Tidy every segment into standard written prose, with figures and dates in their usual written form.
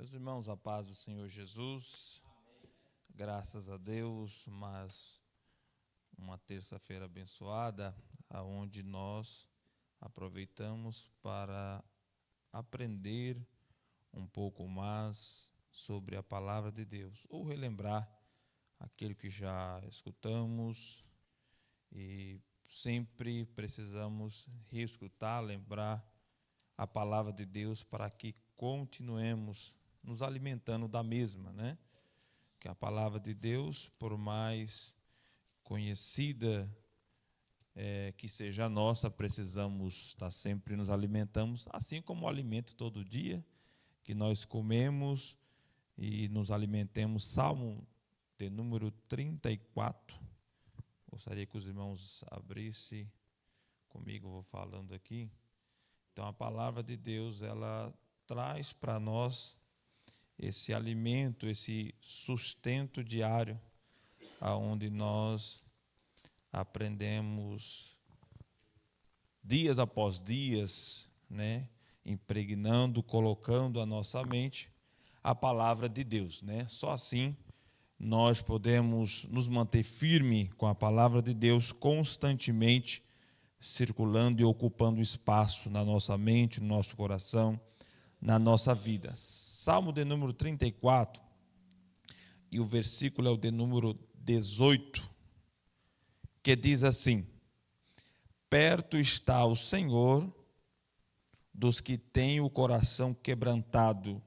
Meus irmãos, a paz do Senhor Jesus, graças a Deus, mas uma terça-feira abençoada, aonde nós aproveitamos para aprender um pouco mais sobre a palavra de Deus, ou relembrar aquilo que já escutamos, e sempre precisamos reescutar, lembrar a palavra de Deus para que continuemos nos alimentando da mesma, né? Que a palavra de Deus, por mais conhecida que seja nossa, precisamos estar sempre nos alimentando, assim como o alimento todo dia, que nós comemos e nos alimentemos. Salmo de número 34, gostaria que os irmãos abrissem comigo, vou falando aqui. Então, a palavra de Deus, ela traz para nós esse alimento, esse sustento diário, aonde nós aprendemos dias após dias, né, impregnando, colocando a nossa mente a palavra de Deus, né? Só assim nós podemos nos manter firme com a palavra de Deus constantemente circulando e ocupando espaço na nossa mente, no nosso coração, na nossa vida. Salmo de número 34, e o versículo é o de número 18, que diz assim: perto está o Senhor dos que têm o coração quebrantado,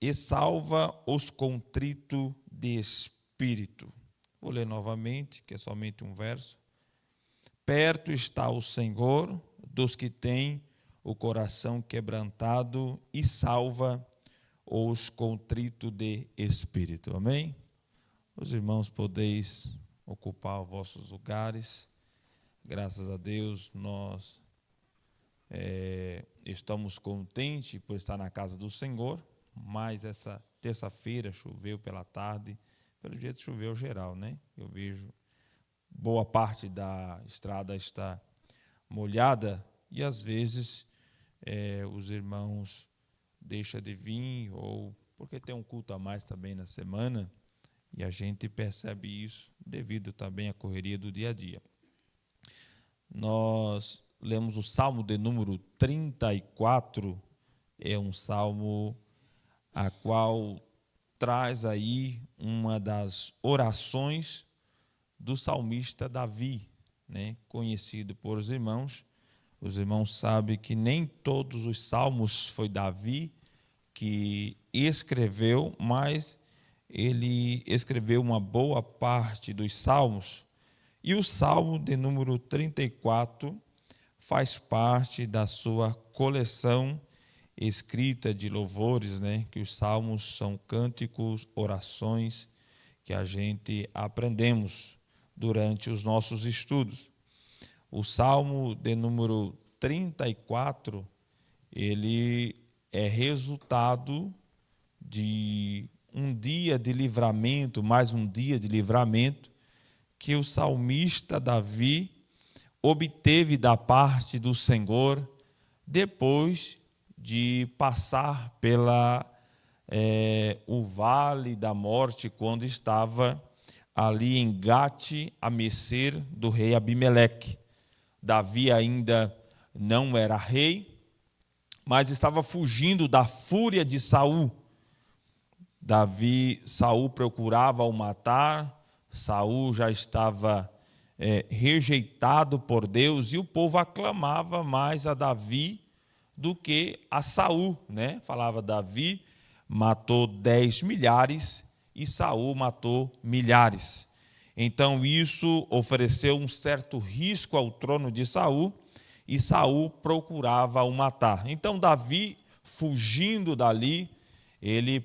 e salva os contritos de espírito. Vou ler novamente, que é somente um verso. Perto está o Senhor dos que têm o coração quebrantado e salva os contritos de espírito. Amém? Os irmãos podeis ocupar os vossos lugares. Graças a Deus, nós estamos contentes por estar na casa do Senhor, mas essa terça-feira choveu pela tarde, pelo jeito choveu geral, né? Eu vejo boa parte da estrada está molhada e às vezes os irmãos deixam de vir, ou porque tem um culto a mais também na semana, e a gente percebe isso devido também à correria do dia a dia. Nós lemos o Salmo de número 34, é um salmo a qual traz aí uma das orações do salmista Davi, né, conhecido por os irmãos. Os irmãos sabem que nem todos os salmos foi Davi que escreveu, mas ele escreveu uma boa parte dos salmos. E o Salmo de número 34 faz parte da sua coleção escrita de louvores, né? Que os salmos são cânticos, orações que a gente aprendemos durante os nossos estudos. O Salmo de número 34, ele é resultado de um dia de livramento, mais um dia de livramento, que o salmista Davi obteve da parte do Senhor depois de passar pela o vale da morte, quando estava ali em Gate, a mercê do rei Abimeleque. Davi ainda não era rei, mas estava fugindo da fúria de Saul. Saul procurava o matar, Saul já estava rejeitado por Deus, e o povo aclamava mais a Davi do que a Saul, né? Falava: Davi matou 10 milhares e Saul matou milhares. Então isso ofereceu um certo risco ao trono de Saul, e Saul procurava o matar. Então Davi, fugindo dali, ele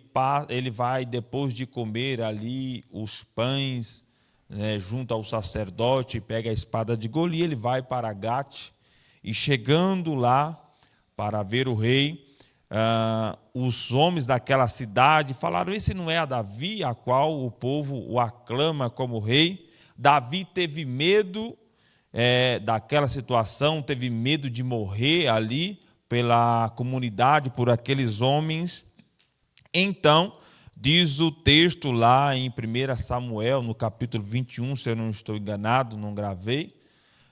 vai, depois de comer ali os pães, né, junto ao sacerdote, pega a espada de Golias, ele vai para Gate, e chegando lá para ver o rei, os homens daquela cidade falaram: esse não é a Davi, a qual o povo o aclama como rei? Davi teve medo daquela situação, teve medo de morrer ali pela comunidade, por aqueles homens, Então, diz o texto lá em 1 Samuel, no capítulo 21, se eu não estou enganado, não gravei,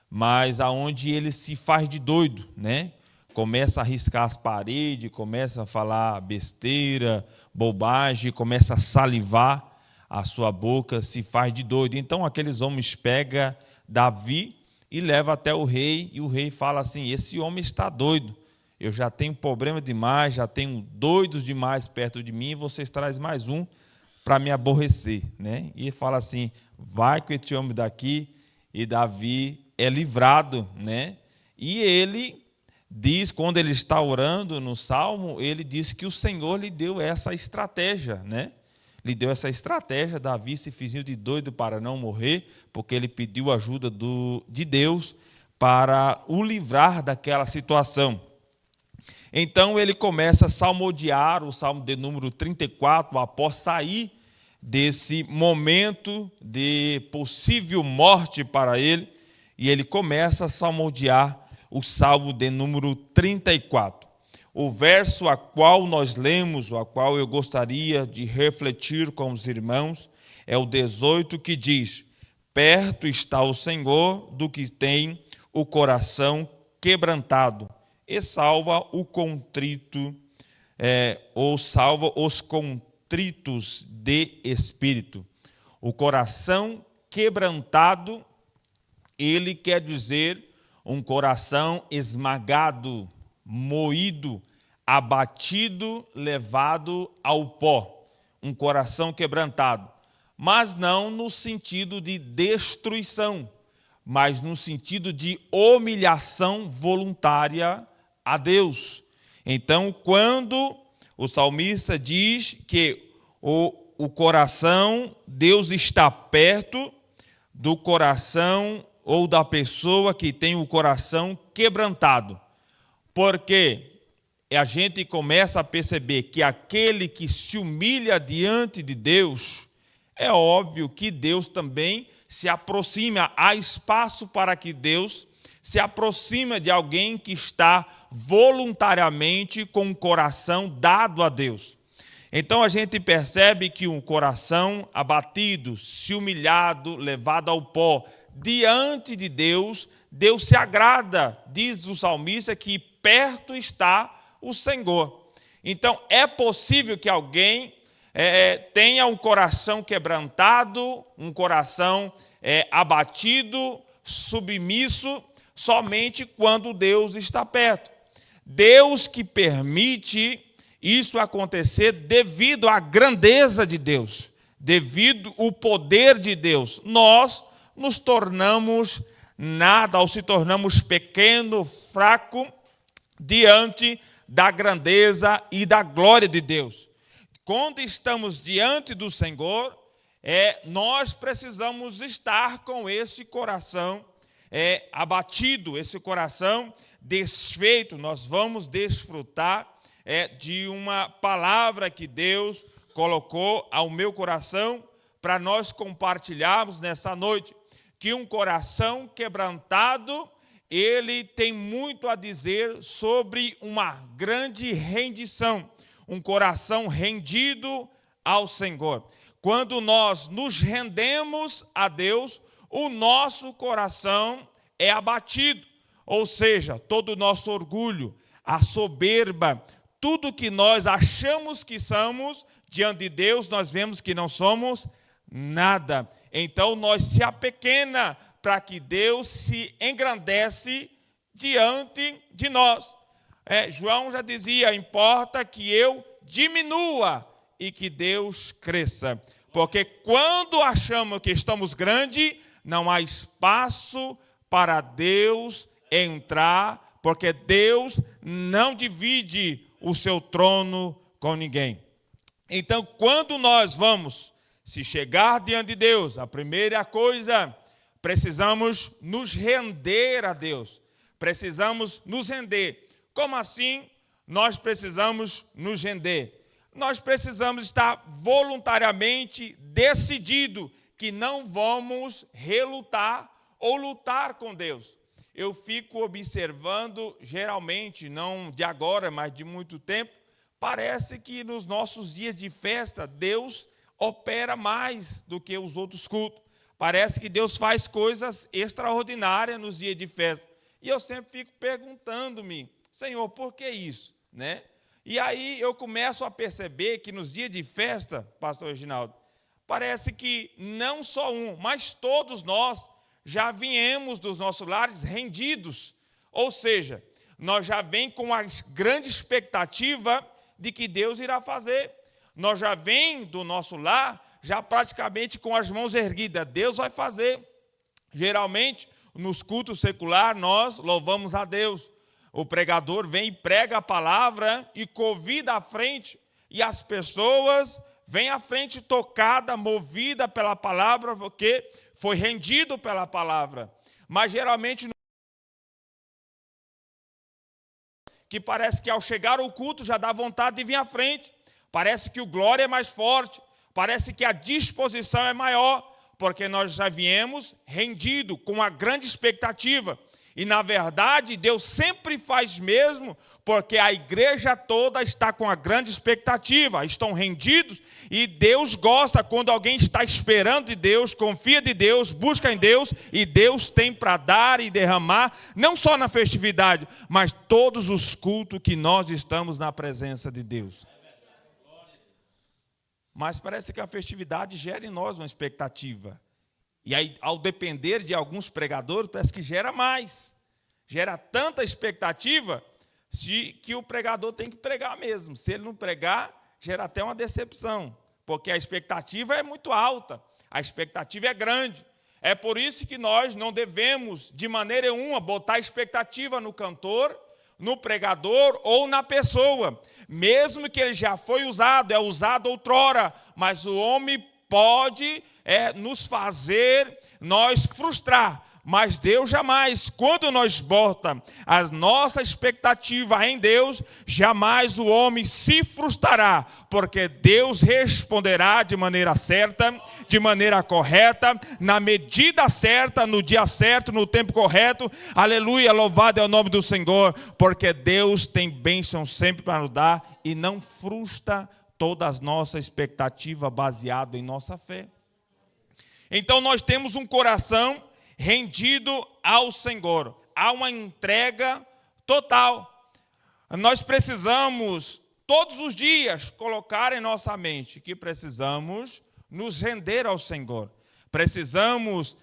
mas aonde ele se faz de doido, né? Começa a riscar as paredes, começa a falar besteira, bobagem, começa a salivar, a sua boca se faz de doido. Então aqueles homens pegam Davi e levam até o rei, e o rei fala assim: esse homem está doido, eu já tenho problema demais, já tenho doidos demais perto de mim, e vocês trazem mais um para me aborrecer, né? E ele fala assim: vai com esse homem daqui, e Davi é livrado, né? E ele diz, quando ele está orando no Salmo, ele diz que o Senhor lhe deu essa estratégia, né? Lhe deu essa estratégia. Davi se fingiu de doido para não morrer, porque ele pediu ajuda de Deus para o livrar daquela situação. Então ele começa a salmodiar o Salmo de número 34, após sair desse momento de possível morte para ele, e ele começa a salmodiar o Salmo de número 34. O verso a qual nós lemos, a qual eu gostaria de refletir com os irmãos, é o 18, que diz: perto está o Senhor do que tem o coração quebrantado, e salva o contrito, ou salva os contritos de espírito. O coração quebrantado, ele quer dizer um coração esmagado, moído, abatido, levado ao pó. Um coração quebrantado. Mas não no sentido de destruição, mas no sentido de humilhação voluntária a Deus. Então, quando o salmista diz que o coração, Deus está perto do coração ou da pessoa que tem o coração quebrantado, porque a gente começa a perceber que aquele que se humilha diante de Deus, é óbvio que Deus também se aproxima, há espaço para que Deus se aproxime de alguém que está voluntariamente com o coração dado a Deus. Então a gente percebe que um coração abatido, se humilhado, levado ao pó, diante de Deus, Deus se agrada, diz o salmista, que perto está o Senhor. Então é possível que alguém tenha um coração quebrantado, um coração abatido, submisso, somente quando Deus está perto. Deus que permite isso acontecer devido à grandeza de Deus, devido ao poder de Deus. Nós nos tornamos nada, ou se tornamos pequeno, fraco, diante da grandeza e da glória de Deus. Quando estamos diante do Senhor, nós precisamos estar com esse coração abatido, esse coração desfeito. Nós vamos desfrutar de uma palavra que Deus colocou ao meu coração para nós compartilharmos nessa noite, que um coração quebrantado, ele tem muito a dizer sobre uma grande rendição, um coração rendido ao Senhor. Quando nós nos rendemos a Deus, o nosso coração é abatido, ou seja, todo o nosso orgulho, a soberba, tudo que nós achamos que somos, diante de Deus, nós vemos que não somos nada. Então, nós se apequena para que Deus se engrandece diante de nós. João já dizia: importa que eu diminua e que Deus cresça. Porque quando achamos que estamos grandes, não há espaço para Deus entrar, porque Deus não divide o seu trono com ninguém. Então, quando nós vamos se chegar diante de Deus, a primeira coisa, precisamos nos render a Deus. Precisamos nos render. Como assim nós precisamos nos render? Nós precisamos estar voluntariamente decidido que não vamos relutar ou lutar com Deus. Eu fico observando, geralmente, não de agora, mas de muito tempo, parece que nos nossos dias de festa, Deus opera mais do que os outros cultos. Parece que Deus faz coisas extraordinárias nos dias de festa. E eu sempre fico perguntando-me, Senhor, por que isso? Né? E aí eu começo a perceber que nos dias de festa, pastor Reginaldo, parece que não só mas todos nós já viemos dos nossos lares rendidos. Ou seja, nós já vem com a grande expectativa de que Deus irá fazer. Nós já vem do nosso lar, já praticamente com as mãos erguidas. Deus vai fazer. Geralmente, nos cultos seculares, nós louvamos a Deus. O pregador vem e prega a palavra e convida à frente. E as pessoas vêm à frente tocada, movida pela palavra, porque foi rendido pela palavra. Mas geralmente, que parece que ao chegar ao culto já dá vontade de vir à frente. Parece que o glória é mais forte. Parece que a disposição é maior. Porque nós já viemos rendido, com uma grande expectativa. E, na verdade, Deus sempre faz mesmo, porque a igreja toda está com a grande expectativa, estão rendidos, e Deus gosta quando alguém está esperando de Deus, confia de Deus, busca em Deus, e Deus tem para dar e derramar, não só na festividade, mas todos os cultos que nós estamos na presença de Deus. Mas parece que a festividade gera em nós uma expectativa. E aí, ao depender de alguns pregadores, parece que gera mais. Gera tanta expectativa que o pregador tem que pregar mesmo. Se ele não pregar, gera até uma decepção. Porque a expectativa é muito alta. A expectativa é grande. É por isso que nós não devemos, de maneira nenhuma, botar expectativa no cantor, no pregador ou na pessoa. Mesmo que ele já foi usado, é usado outrora. Mas o homem pode nos fazer, nós frustrar, mas Deus jamais. Quando nós botamos a nossa expectativa em Deus, jamais o homem se frustrará, porque Deus responderá de maneira certa, de maneira correta, na medida certa, no dia certo, no tempo correto. Aleluia, louvado é o nome do Senhor, porque Deus tem bênção sempre para nos dar e não frustra todas as nossas expectativas baseadas em nossa fé. Então nós temos um coração rendido ao Senhor. Há uma entrega total. Nós precisamos todos os dias colocar em nossa mente que precisamos nos render ao Senhor. Precisamos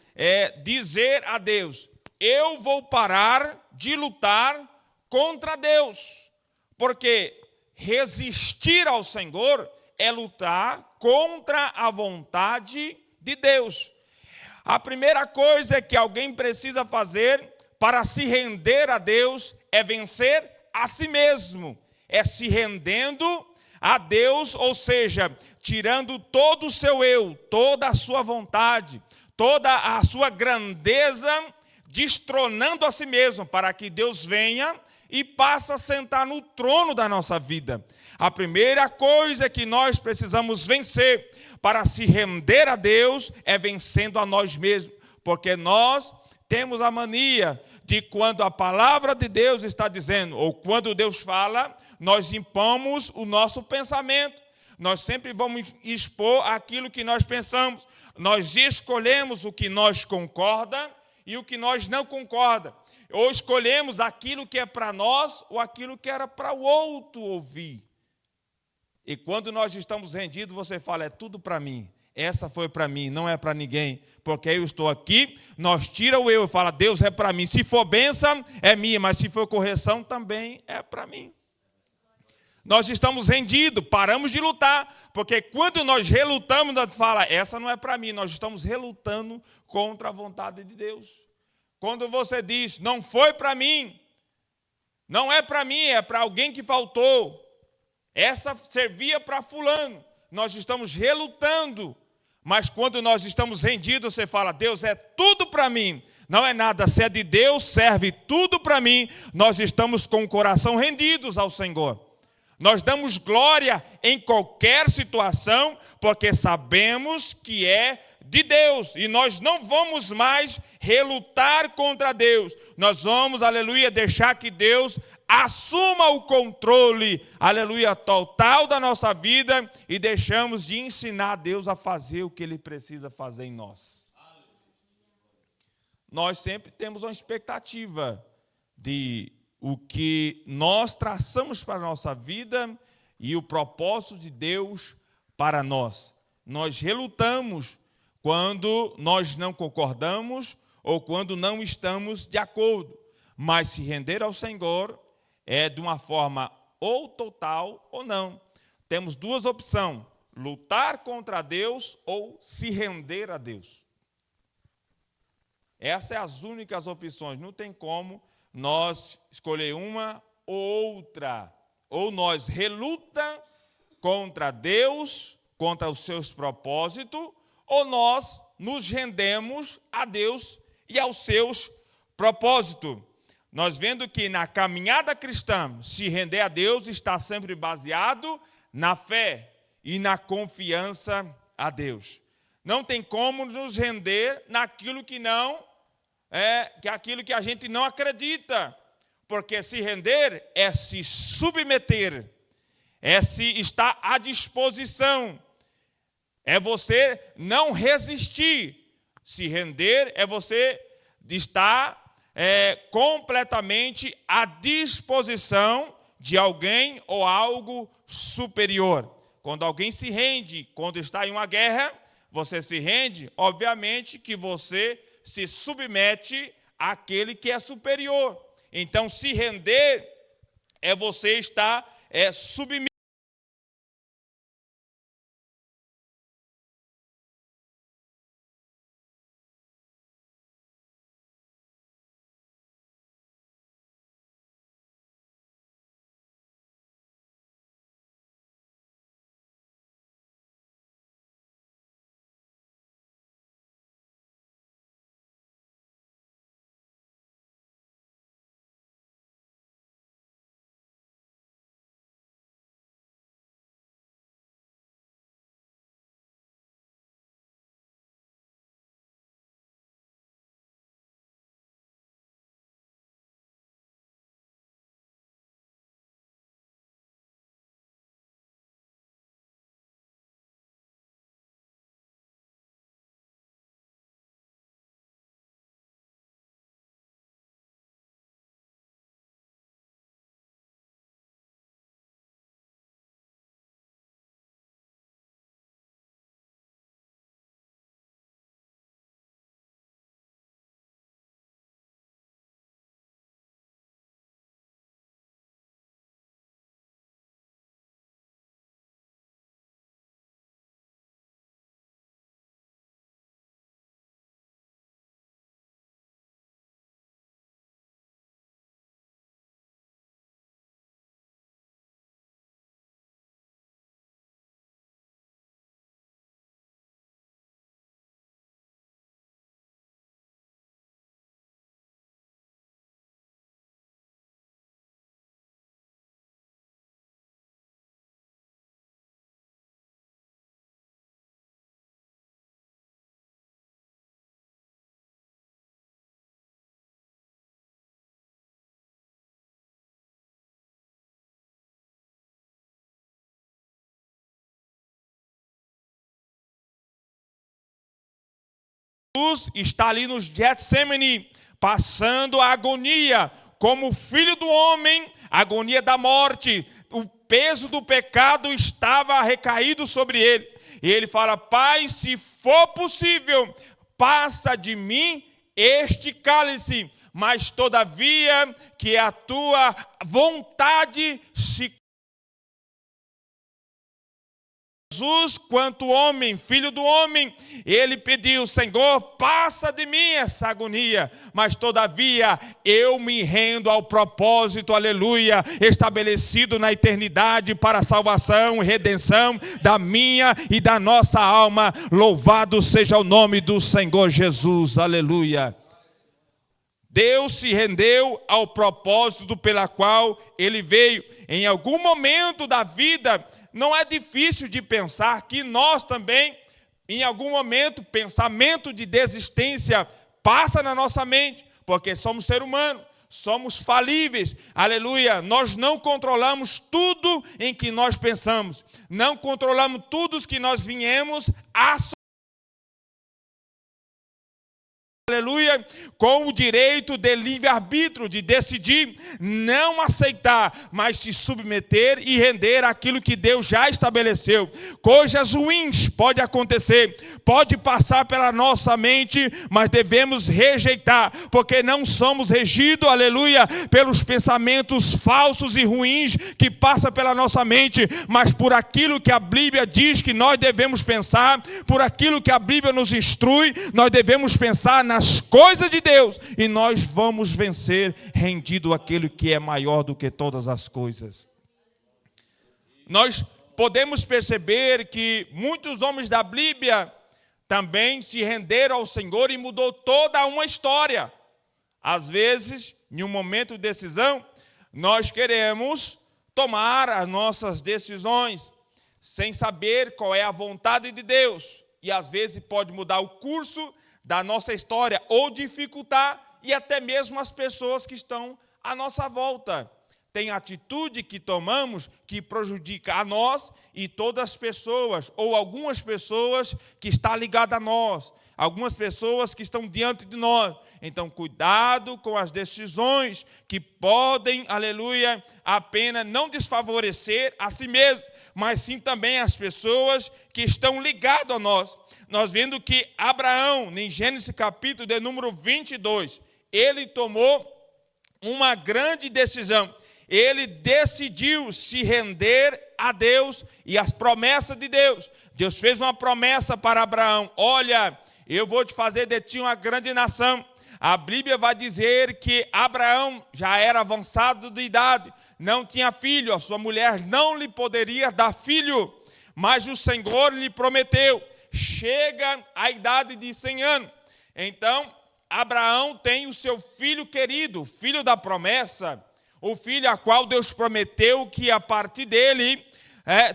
dizer a Deus, eu vou parar de lutar contra Deus. Porque resistir ao Senhor é lutar contra a vontade de Deus. A primeira coisa que alguém precisa fazer para se render a Deus é vencer a si mesmo. É se rendendo a Deus, ou seja, tirando todo o seu eu, toda a sua vontade, toda a sua grandeza, destronando a si mesmo, para que Deus venha e passe a sentar no trono da nossa vida. A primeira coisa que nós precisamos vencer para se render a Deus é vencendo a nós mesmos. Porque nós temos a mania de quando a palavra de Deus está dizendo, ou quando Deus fala, nós impomos o nosso pensamento. Nós sempre vamos expor aquilo que nós pensamos. Nós escolhemos o que nós concorda e o que nós não concorda. Ou escolhemos aquilo que é para nós ou aquilo que era para o outro ouvir. E quando nós estamos rendidos, você fala, é tudo para mim. Essa foi para mim, não é para ninguém. Porque eu estou aqui, nós tira o eu e fala, Deus é para mim. Se for bênção, é minha, mas se for correção, também é para mim. Nós estamos rendidos, paramos de lutar. Porque quando nós relutamos, nós fala, essa não é para mim. Nós estamos relutando contra a vontade de Deus. Quando você diz, não foi para mim, não é para mim, é para alguém que faltou. Essa servia para fulano. Nós estamos relutando. Mas quando nós estamos rendidos, você fala, Deus é tudo para mim. Não é nada, se é de Deus, serve tudo para mim. Nós estamos com o coração rendidos ao Senhor. Nós damos glória em qualquer situação, porque sabemos que é de Deus, e nós não vamos mais relutar contra Deus. Nós vamos, aleluia, deixar que Deus assuma o controle, aleluia, total da nossa vida, e deixamos de ensinar Deus a fazer o que Ele precisa fazer em nós. Nós sempre temos uma expectativa de o que nós traçamos para a nossa vida e o propósito de Deus para nós. Nós relutamos quando nós não concordamos ou quando não estamos de acordo. Mas se render ao Senhor é de uma forma ou total ou não. Temos duas opções: lutar contra Deus ou se render a Deus. Essas são as únicas opções. Não tem como nós escolher uma ou outra. Ou nós reluta contra Deus, contra os seus propósitos, ou nós nos rendemos a Deus e aos seus propósitos. Nós vendo que na caminhada cristã, se render a Deus está sempre baseado na fé e na confiança a Deus. Não tem como nos render naquilo que aquilo que a gente não acredita. Porque se render é se submeter, é se estar à disposição, é você não resistir. Se render é você estar completamente à disposição de alguém ou algo superior. Quando alguém se rende, quando está em uma guerra, você se rende, obviamente que você se submete àquele que é superior. Então, se render é você estar submisso. Jesus está ali no Getsemane, passando a agonia, como filho do homem, a agonia da morte. O peso do pecado estava recaído sobre ele. E ele fala: Pai, se for possível, passa de mim este cálice, mas todavia que a tua vontade se... Jesus, quanto homem, filho do homem, ele pediu: Senhor, passa de mim essa agonia, mas todavia eu me rendo ao propósito, aleluia, estabelecido na eternidade para a salvação e redenção da minha e da nossa alma. Louvado seja o nome do Senhor Jesus, aleluia. Deus se rendeu ao propósito pela qual ele veio. Em algum momento da vida, não é difícil de pensar que nós também em algum momento, pensamento de desistência passa na nossa mente, porque somos ser humano, somos falíveis, aleluia. Nós não controlamos tudo em que nós pensamos, não controlamos tudo que nós viemos a aleluia, com o direito de livre-arbítrio, de decidir não aceitar, mas se submeter e render aquilo que Deus já estabeleceu. Coisas ruins podem acontecer, pode passar pela nossa mente, mas devemos rejeitar, porque não somos regidos, aleluia, pelos pensamentos falsos e ruins que passam pela nossa mente, mas por aquilo que a Bíblia diz que nós devemos pensar, por aquilo que a Bíblia nos instrui, nós devemos pensar nas coisas de Deus, e nós vamos vencer rendido àquele que é maior do que todas as coisas. Nós podemos perceber que muitos homens da Bíblia também se renderam ao Senhor e mudou toda uma história. Às vezes, em um momento de decisão, nós queremos tomar as nossas decisões sem saber qual é a vontade de Deus, e às vezes pode mudar o curso da nossa história, ou dificultar, e até mesmo as pessoas que estão à nossa volta. Tem atitude que tomamos que prejudica a nós e todas as pessoas, ou algumas pessoas que estão ligadas a nós, algumas pessoas que estão diante de nós. Então, cuidado com as decisões que podem, aleluia, apenas não desfavorecer a si mesmo, mas sim também as pessoas que estão ligadas a nós. Nós vendo que Abraão, em Gênesis capítulo de número 22, ele tomou uma grande decisão. Ele decidiu se render a Deus e às promessas de Deus. Deus fez uma promessa para Abraão: olha, eu vou te fazer de ti uma grande nação. A Bíblia vai dizer que Abraão já era avançado de idade, não tinha filho, a sua mulher não lhe poderia dar filho, mas o Senhor lhe prometeu. Chega a idade de 100 anos. Então, Abraão tem o seu filho querido, filho da promessa, o filho a qual Deus prometeu que a partir dele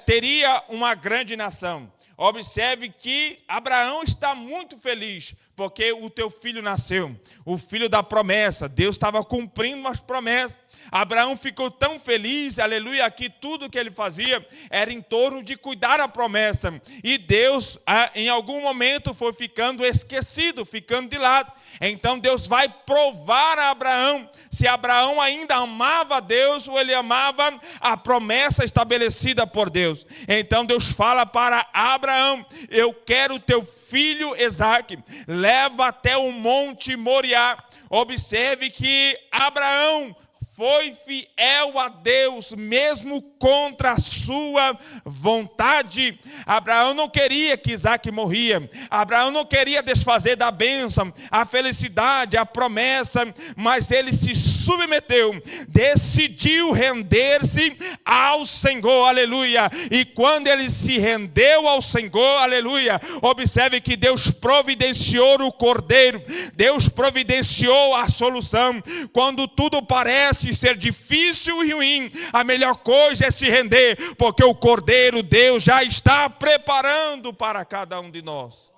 teria uma grande nação. Observe que Abraão está muito feliz, porque o teu filho nasceu, o filho da promessa. Deus estava cumprindo as promessas. Abraão ficou tão feliz, aleluia, que tudo que ele fazia era em torno de cuidar da promessa. E Deus, em algum momento, foi ficando esquecido, ficando de lado. Então Deus vai provar a Abraão se Abraão ainda amava a Deus ou ele amava a promessa estabelecida por Deus. Então Deus fala para Abraão: eu quero o teu filho Isaque, leva até o monte Moriá. Observe que Abraão foi fiel a Deus, mesmo contra a sua vontade. Abraão não queria que Isaque morria. Abraão não queria desfazer da bênção, a felicidade, a promessa, mas ele se submeteu, decidiu render-se ao Senhor, aleluia. E quando ele se rendeu ao Senhor, aleluia, observe que Deus providenciou o cordeiro, Deus providenciou a solução. Quando tudo parece ser difícil e ruim, a melhor coisa é se render, porque o cordeiro Deus já está preparando para cada um de nós.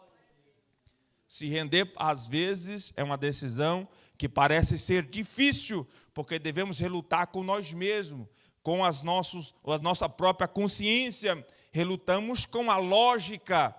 Se render às vezes é uma decisão que parece ser difícil, porque devemos relutar com nós mesmos, com a nossa própria consciência, relutamos com a lógica.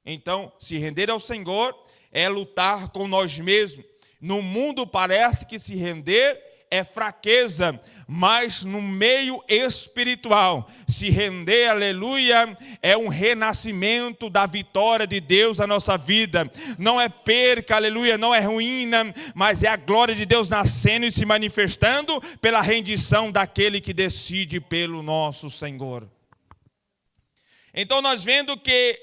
Então, se render ao Senhor é lutar com nós mesmos. No mundo parece que se render é fraqueza, mas no meio espiritual, se render, aleluia, é um renascimento da vitória de Deus na nossa vida. Não é perca, aleluia, não é ruína, mas é a glória de Deus nascendo e se manifestando pela rendição daquele que decide pelo nosso Senhor. Então nós vendo que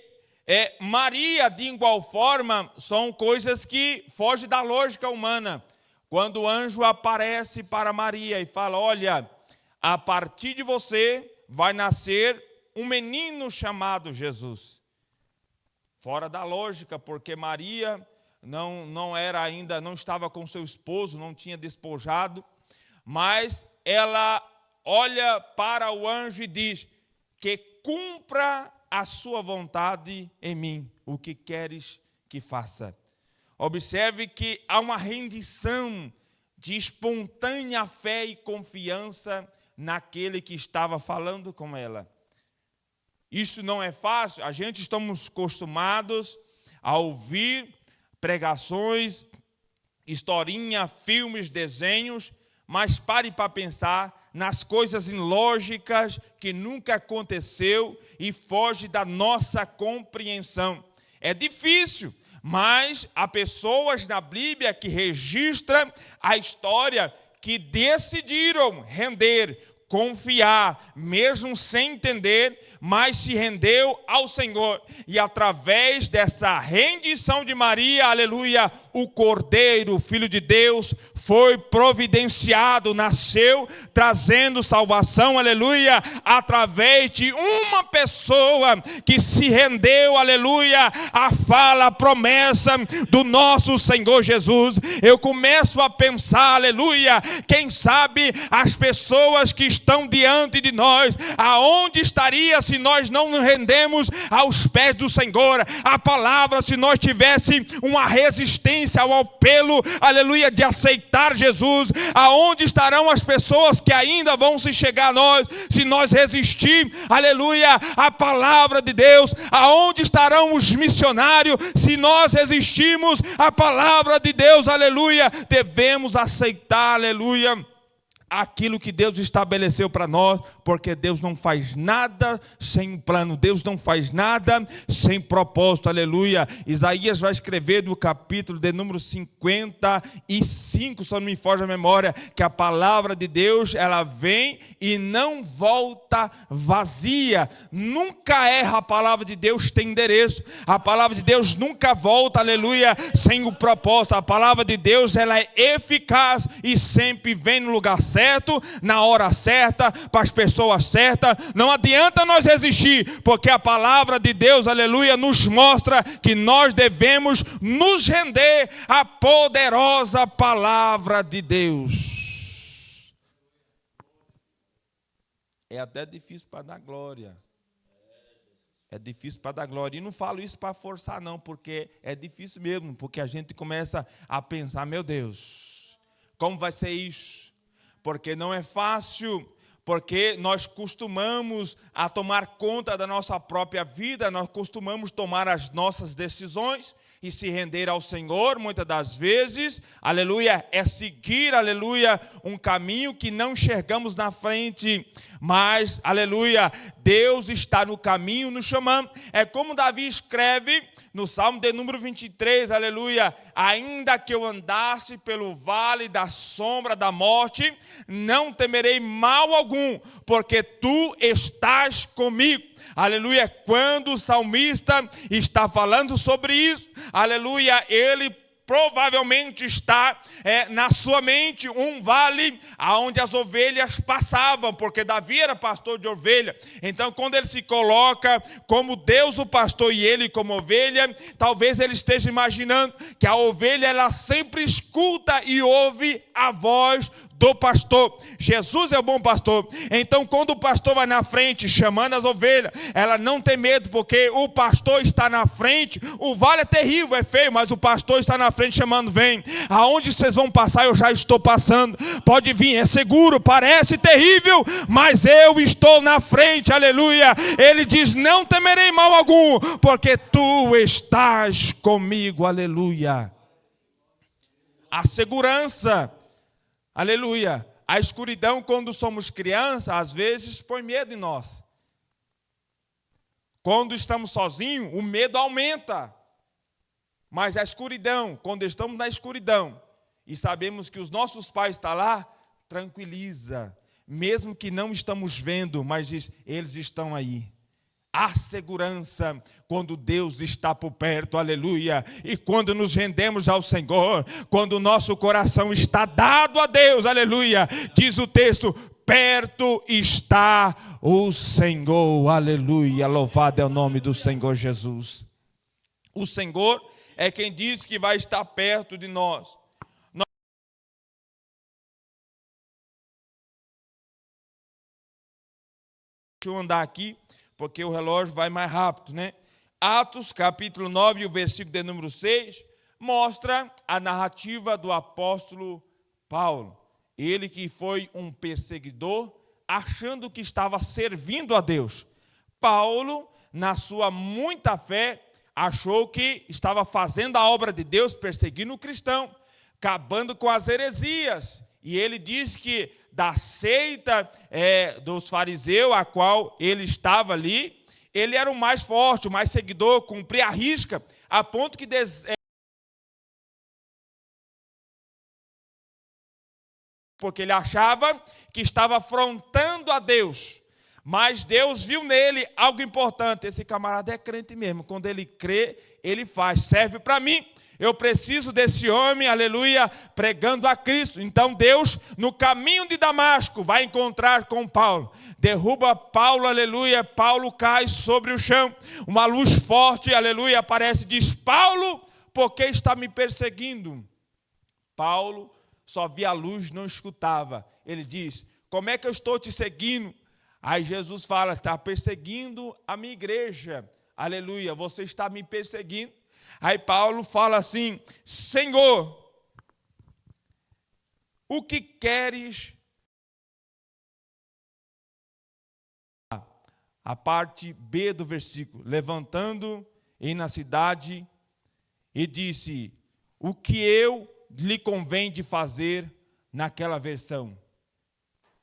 Maria, de igual forma, são coisas que fogem da lógica humana. Quando o anjo aparece para Maria e fala: olha, a partir de você vai nascer um menino chamado Jesus. Fora da lógica, porque Maria não era ainda, não estava com seu esposo, não tinha despojado, mas ela olha para o anjo e diz: que cumpra a sua vontade em mim, o que queres que faça. Observe que há uma rendição de espontânea fé e confiança naquele que estava falando com ela. Isso não é fácil, a gente estamos acostumados a ouvir pregações, historinha, filmes, desenhos, mas pare para pensar nas coisas ilógicas que nunca aconteceu e foge da nossa compreensão. É difícil, mas há pessoas na Bíblia que registram a história que decidiram render, confiar, mesmo sem entender, mas se rendeu ao Senhor. E através dessa rendição de Maria, aleluia, o Cordeiro, Filho de Deus, foi providenciado, nasceu, trazendo salvação, aleluia, através de uma pessoa que se rendeu, aleluia, à fala, à promessa do nosso Senhor Jesus. Eu começo a pensar, aleluia, quem sabe as pessoas que estão diante de nós, aonde estaria se nós não nos rendemos aos pés do Senhor? A palavra, se nós tivéssemos uma resistência ao apelo, aleluia, de aceitar Jesus, aonde estarão as pessoas que ainda vão se chegar a nós, se nós resistir, aleluia, à palavra de Deus? Aonde estarão os missionários, se nós resistirmos à palavra de Deus? Aleluia, devemos aceitar, aleluia, aquilo que Deus estabeleceu para nós, porque Deus não faz nada sem um plano, Deus não faz nada sem propósito, aleluia. Isaías vai escrever no capítulo de número 55, se não me foge a memória, que a palavra de Deus, ela vem e não volta vazia. Nunca erra, a palavra de Deus tem endereço, a palavra de Deus nunca volta, aleluia, sem o propósito. A palavra de Deus, ela é eficaz e sempre vem no lugar certo, na hora certa, para as pessoas certas. Não adianta nós resistir, porque a palavra de Deus, aleluia, nos mostra que nós devemos nos render à poderosa palavra de Deus. É até difícil para dar glória. É difícil para dar glória. E não falo isso para forçar não, porque é difícil mesmo, porque a gente começa a pensar, meu Deus, como vai ser isso? Porque não é fácil, porque nós costumamos a tomar conta da nossa própria vida, nós costumamos tomar as nossas decisões e se render ao Senhor, muitas das vezes, aleluia, é seguir, aleluia, um caminho que não enxergamos na frente, mas, aleluia, Deus está no caminho nos chamando. É como Davi escreve no Salmo de número 23, aleluia, ainda que eu andasse pelo vale da sombra da morte, não temerei mal algum, porque tu estás comigo. Aleluia, quando o salmista está falando sobre isso, aleluia, ele provavelmente está na sua mente um vale onde as ovelhas passavam, porque Davi era pastor de ovelha. Então, quando ele se coloca como Deus o pastor e ele como ovelha, talvez ele esteja imaginando que a ovelha, ela sempre escuta e ouve a voz do pastor. Jesus é o bom pastor. Então, quando o pastor vai na frente chamando as ovelhas, ela não tem medo, porque o pastor está na frente. O vale é terrível, é feio, mas o pastor está na frente chamando, vem. Aonde vocês vão passar, eu já estou passando. Pode vir, é seguro, parece terrível, mas eu estou na frente, aleluia. Ele diz, não temerei mal algum, porque tu estás comigo, aleluia. A segurança, aleluia. A escuridão, quando somos crianças, às vezes põe medo em nós. Quando estamos sozinhos, o medo aumenta. Mas a escuridão, quando estamos na escuridão e sabemos que os nossos pais estão lá, tranquiliza. Mesmo que não estamos vendo, mas diz, eles estão aí. Há segurança quando Deus está por perto, aleluia. E quando nos rendemos ao Senhor, quando o nosso coração está dado a Deus, aleluia. Diz o texto, perto está o Senhor, aleluia. Louvado é o nome do Senhor Jesus. O Senhor é quem diz que vai estar perto de nós. Deixa eu andar aqui. porque o relógio vai mais rápido, né? Atos, capítulo 9, o versículo de número 6, mostra a narrativa do apóstolo Paulo. Ele que foi um perseguidor, achando que estava servindo a Deus. Paulo, na sua muita fé, achou que estava fazendo a obra de Deus, perseguindo o cristão, acabando com as heresias. E ele diz que da seita dos fariseus, a qual ele estava ali, ele era o mais forte, o mais seguidor, cumpria a risca, a ponto que porque ele achava que estava afrontando a Deus. Mas Deus viu nele algo importante. Esse camarada é crente mesmo. Quando ele crê, ele faz. Serve para mim. Eu preciso desse homem, aleluia, pregando a Cristo. Então Deus, no caminho de Damasco, vai encontrar com Paulo. Derruba Paulo, aleluia. Paulo cai sobre o chão. Uma luz forte, aleluia, aparece e diz: Paulo, por que está me perseguindo? Paulo só via a luz, não escutava. Ele diz: como é que eu estou te seguindo? Aí Jesus fala: está perseguindo a minha igreja. Aleluia, você está me perseguindo. Aí Paulo fala assim: Senhor, o que queres? A parte B do versículo: levantando e na cidade, e disse: o que eu lhe convém de fazer naquela versão.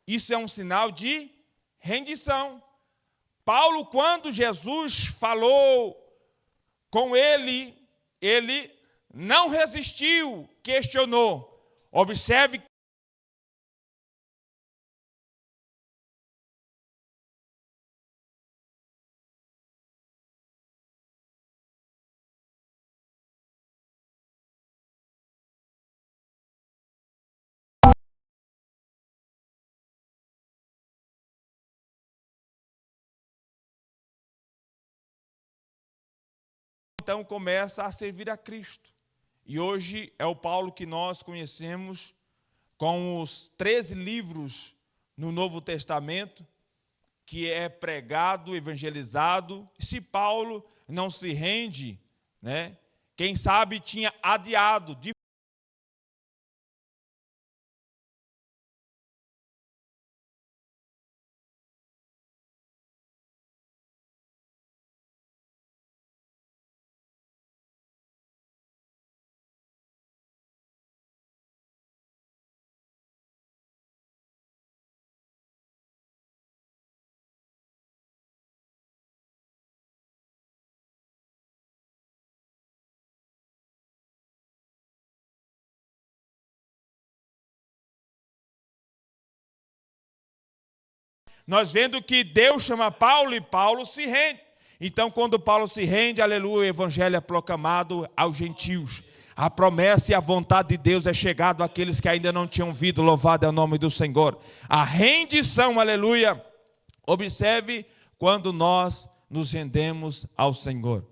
Isso é um sinal de rendição. Paulo, quando Jesus falou com ele, ele não resistiu, questionou. Observe então começa a servir a Cristo. E hoje é o Paulo que nós conhecemos com os 13 livros no Novo Testamento, que é pregado, evangelizado. Se Paulo não se rende, né? Quem sabe tinha adiado de nós vendo que Deus chama Paulo e Paulo se rende. Então, quando Paulo se rende, aleluia, o evangelho é proclamado aos gentios. A promessa e a vontade de Deus é chegado àqueles que ainda não tinham ouvido. Louvado é o nome do Senhor. A rendição, aleluia. Observe quando nós nos rendemos ao Senhor.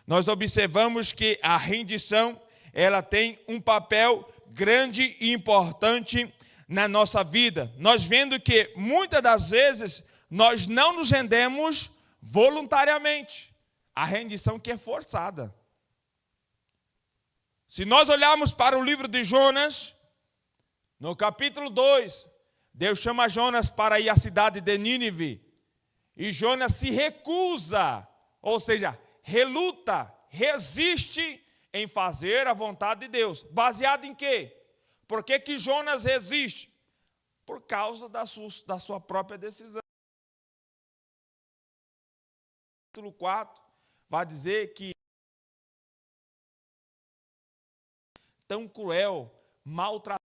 Nós observamos que a rendição, ela tem um papel grande e importante na nossa vida. Nós vendo que muitas das vezes nós não nos rendemos voluntariamente. A rendição que é forçada. Se nós olharmos para o livro de Jonas, no capítulo 2, Deus chama Jonas para ir à cidade de Nínive. E Jonas se recusa, ou seja, reluta, resiste em fazer a vontade de Deus. Baseado em quê? Por que Jonas resiste? Por causa da sua própria decisão. Capítulo 4 vai dizer que tão cruel, maltratado.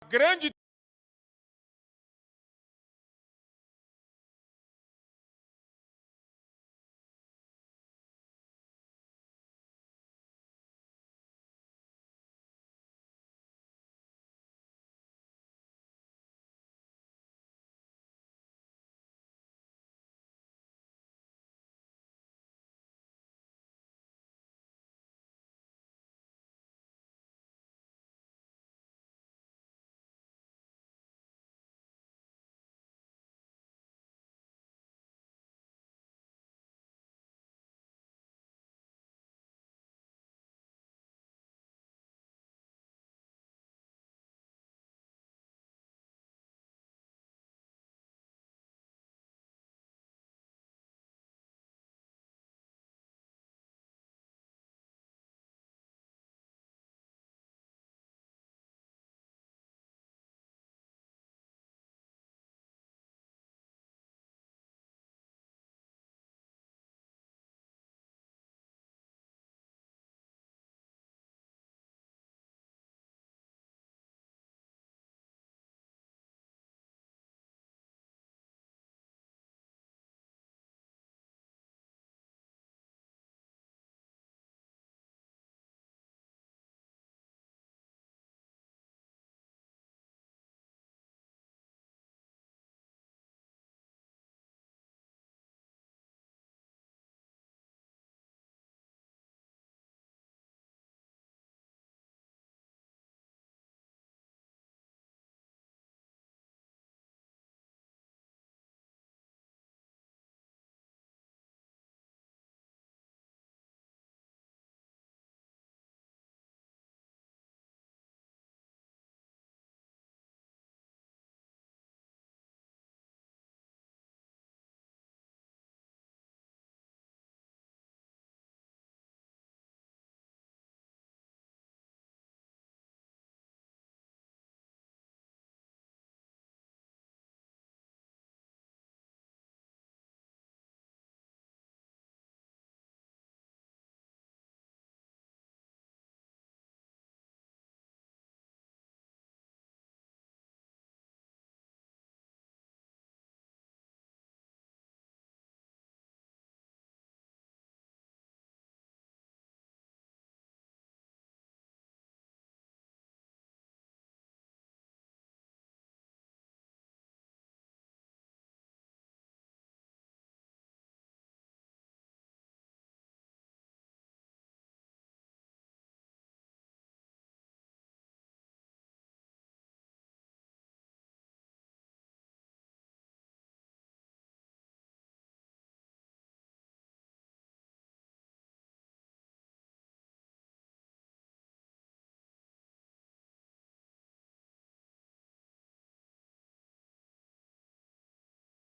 Grande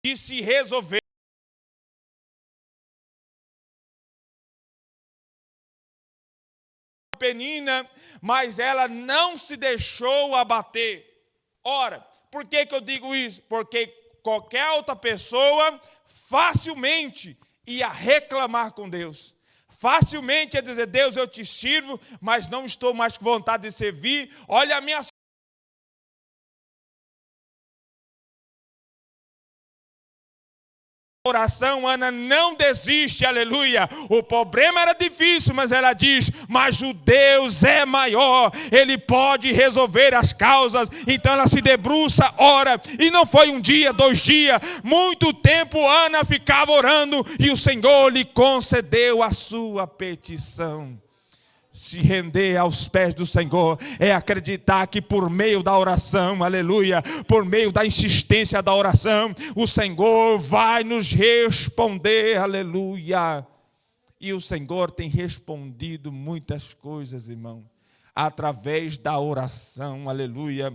de se resolver. Penina, mas ela não se deixou abater. Ora, por que eu digo isso? Porque qualquer outra pessoa facilmente ia reclamar com Deus. Facilmente ia dizer: Deus, eu te sirvo, mas não estou mais com vontade de servir. Olha a minha oração. Ana não desiste, aleluia. O problema era difícil, mas ela diz: mas o Deus é maior, Ele pode resolver as causas. Então ela se debruça, ora, e não foi um dia, 2 dias, muito tempo Ana ficava orando, e o Senhor lhe concedeu a sua petição. Se render aos pés do Senhor é acreditar que por meio da oração, aleluia, por meio da insistência da oração, o Senhor vai nos responder, aleluia. E o Senhor tem respondido muitas coisas, irmão, através da oração, aleluia.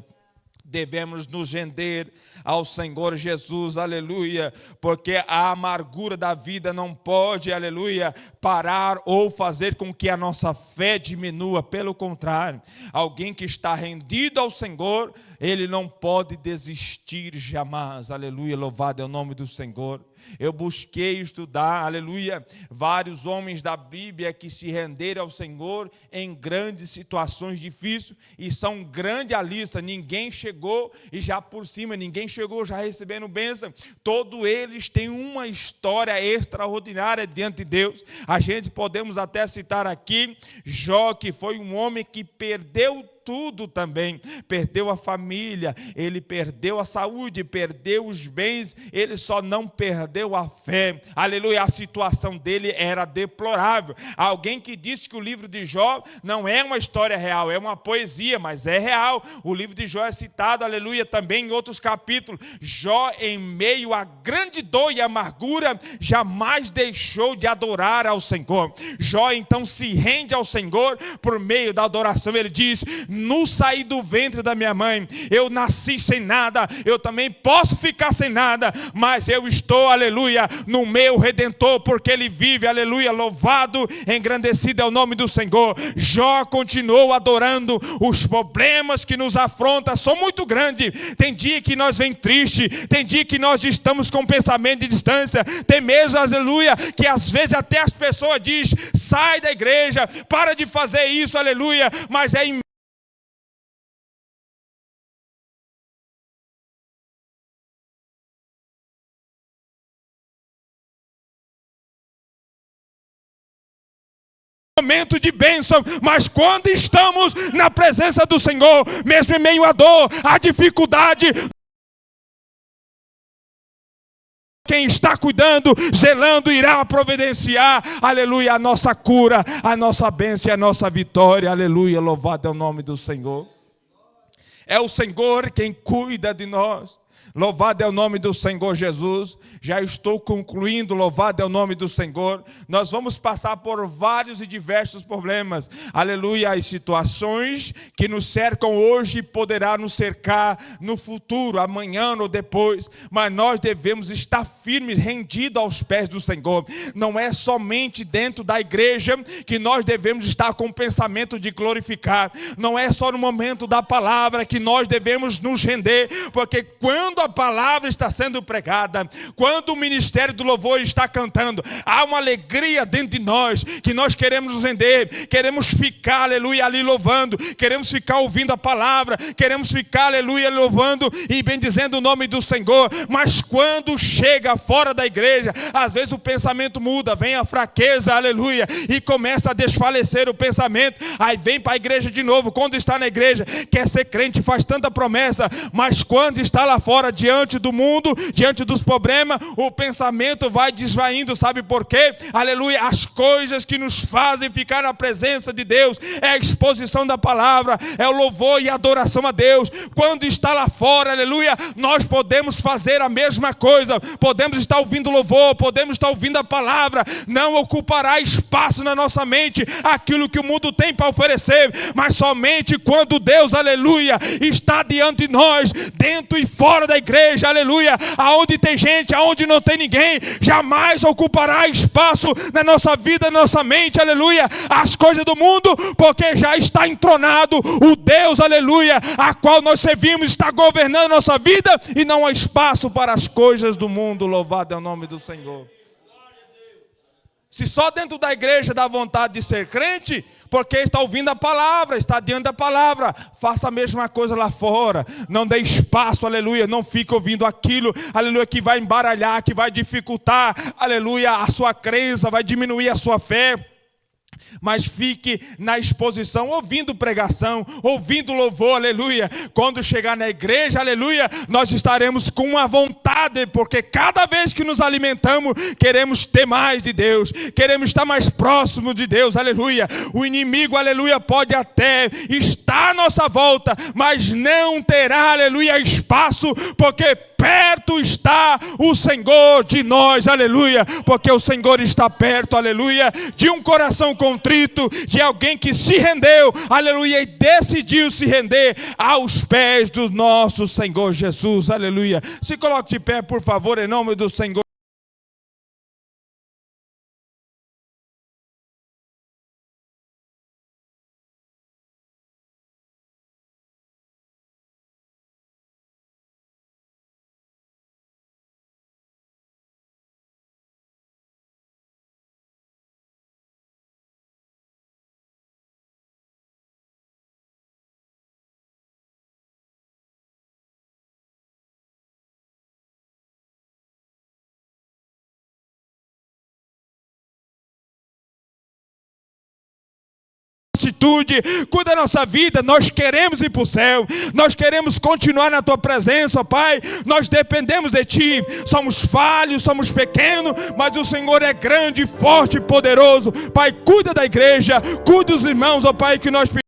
Devemos nos render ao Senhor Jesus, aleluia, porque a amargura da vida não pode, aleluia, parar ou fazer com que a nossa fé diminua. Pelo contrário, alguém que está rendido ao Senhor, ele não pode desistir jamais, aleluia, louvado é o nome do Senhor. Eu busquei estudar, aleluia, vários homens da Bíblia que se renderam ao Senhor em grandes situações difíceis, e são grande a lista. Ninguém chegou e já por cima, ninguém chegou já recebendo bênção. Todos eles têm uma história extraordinária diante de Deus. A gente podemos até citar aqui Jó, que foi um homem que perdeu tudo também, perdeu a família, ele perdeu a saúde, perdeu os bens, ele só não perdeu a fé, aleluia. A situação dele era deplorável. Alguém que disse que o livro de Jó não é uma história real, é uma poesia, mas é real. O livro de Jó é citado, aleluia, também em outros capítulos. Jó, em meio a grande dor e amargura, jamais deixou de adorar ao Senhor. Jó então se rende ao Senhor por meio da adoração. Ele diz: no sair do ventre da minha mãe, eu nasci sem nada, eu também posso ficar sem nada, mas eu estou, aleluia, no meu Redentor, porque Ele vive, aleluia, louvado, engrandecido é o nome do Senhor. Jó continuou adorando. Os problemas que nos afrontam são muito grandes. Tem dia que nós vem triste, tem dia que nós estamos com pensamento de distância, tem mesmo, aleluia, que às vezes até as pessoas dizem: sai da igreja, para de fazer isso, aleluia, mas é em momento de bênção, mas quando estamos na presença do Senhor, mesmo em meio à dor, à dificuldade, quem está cuidando, zelando, irá providenciar, aleluia, a nossa cura, a nossa bênção e a nossa vitória, aleluia, louvado é o nome do Senhor. É o Senhor quem cuida de nós. Louvado é o nome do Senhor Jesus. Já estou concluindo, louvado é o nome do Senhor. Nós vamos passar por vários e diversos problemas, aleluia, as situações que nos cercam hoje poderá nos cercar no futuro, amanhã ou depois, mas nós devemos estar firmes, rendidos aos pés do Senhor. Não é somente dentro da igreja que nós devemos estar com o pensamento de glorificar, não é só no momento da palavra que nós devemos nos render, porque quando a palavra está sendo pregada, quando o ministério do louvor está cantando, há uma alegria dentro de nós, que nós queremos nos render, queremos ficar, aleluia, ali louvando, queremos ficar ouvindo a palavra, queremos ficar, aleluia, louvando e bendizendo o nome do Senhor. Mas quando chega fora da igreja, às vezes o pensamento muda, vem a fraqueza, aleluia, e começa a desfalecer o pensamento, aí vem para a igreja de novo. Quando está na igreja, quer ser crente, faz tanta promessa, mas quando está lá fora, diante do mundo, diante dos problemas, o pensamento vai desvaindo. Sabe por quê? Aleluia, as coisas que nos fazem ficar na presença de Deus é a exposição da palavra, é o louvor e a adoração a Deus. Quando está lá fora, aleluia, nós podemos fazer a mesma coisa, podemos estar ouvindo louvor, podemos estar ouvindo a palavra, não ocupará espaço na nossa mente aquilo que o mundo tem para oferecer, mas somente quando Deus, aleluia, está diante de nós, dentro e fora fora da igreja, aleluia, aonde tem gente, aonde não tem ninguém, jamais ocupará espaço na nossa vida, na nossa mente, aleluia, as coisas do mundo, porque já está entronado o Deus, aleluia, a qual nós servimos, está governando a nossa vida, e não há espaço para as coisas do mundo. Louvado é o nome do Senhor. Se só dentro da igreja dá vontade de ser crente, porque está ouvindo a palavra, está diante da palavra, faça a mesma coisa lá fora. Não dê espaço, aleluia, não fique ouvindo aquilo, aleluia, que vai embaralhar, que vai dificultar, aleluia, a sua crença, vai diminuir a sua fé. Mas fique na exposição, ouvindo pregação, ouvindo louvor, aleluia. Quando chegar na igreja, aleluia, nós estaremos com uma vontade, porque cada vez que nos alimentamos, queremos ter mais de Deus, queremos estar mais próximo de Deus, aleluia. O inimigo, aleluia, pode até estar à nossa volta, mas não terá, aleluia, espaço, porque perto está o Senhor de nós, aleluia, porque o Senhor está perto, aleluia, de um coração contrito, de alguém que se rendeu, aleluia, e decidiu se render aos pés do nosso Senhor Jesus, aleluia. Se coloque de pé, por favor, em nome do Senhor. Atitude, cuida da nossa vida, nós queremos ir para o céu, nós queremos continuar na tua presença, Pai, nós dependemos de ti, somos falhos, somos pequenos, mas o Senhor é grande, forte e poderoso, Pai, cuida da igreja, cuida dos irmãos, ó Pai, que nós pedimos.